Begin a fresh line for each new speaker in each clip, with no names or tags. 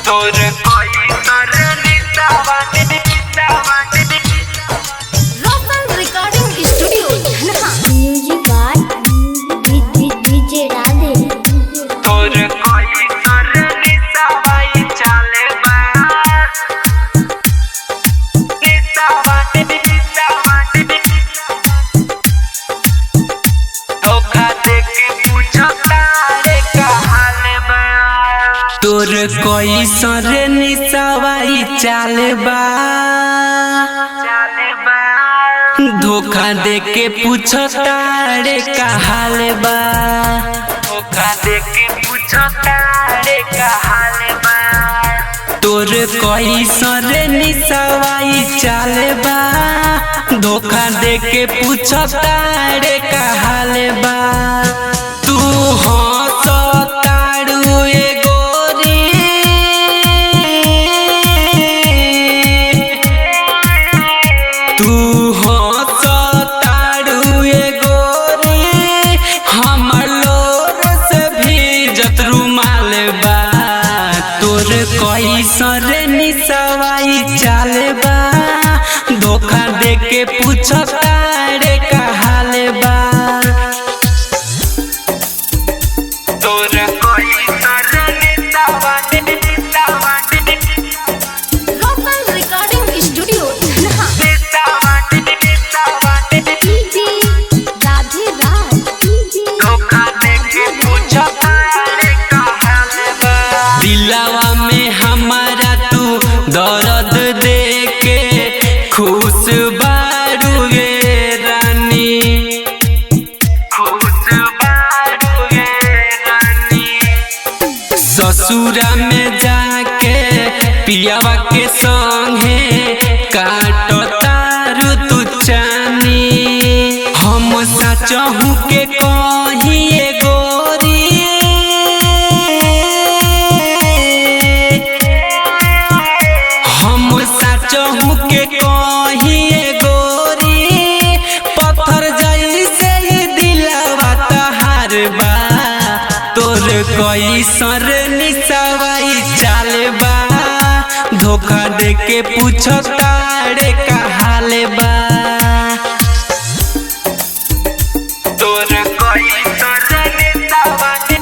तोर कोई तर नितावाने
Roshan recording studio Dhanha music by DJ Radhe.
तोर कोई तर नितावाई चाले बा नितावाने धोखा देके पूछो तारे का हाल बा। तोर कोई सर निसावाई चाले बा धोखा देके पूछो तारे का हाल बा। धोखा देके पूछो तारे का हाल बा। तोर कोई सर निसावाई चाले बा धोखा देके पूछो तारे का हाल बा। तू कोई सर निसावाई चाले बा धोखा देके पूछो तारे का हाल बा। तोर कोई सर निसावाई
Roshan recording studio Dhanha DJ Radhe Raj.
धोखा देके पूछो तारे का हाल बा। दिलवा में हमारा तू दर्द देके खुश बारू गे रानी खुश बारू गे रानी। ससुरा में जाके पियावा के संगे काटो तारू तू चानी। हम सचहू के कहिए गोरी हम सचहू के कहिए गोरी पत्थर जैसे ही दिलवा तहार बा। तोर कोई सर निसावाई चाल बा धोखा देके पूछो तारे का हाल बा। तोर कोई सर निसावाई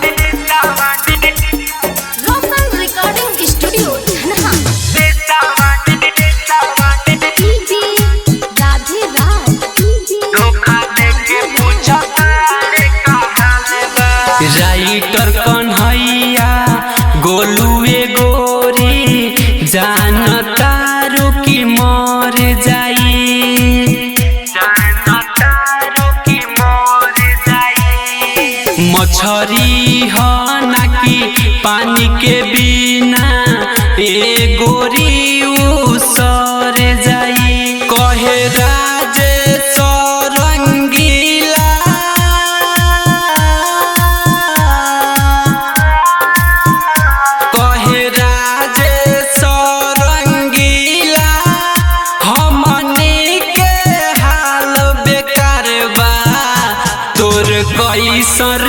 Roshan recording studio Dhanha DJ Radhe Raj.
धोखा देके पूछो तारे का हाल बा। राइटर कन्हैया गोलुए गोरी जान तारो की मर जाई मछरी हो ना कि पानी के बिना ए गोरी उसर जाई। कहे राजेश्वर रंगीला कहे राजेश्वर रंगीला हमनी के हाल बेकार बा। तोर कोई सर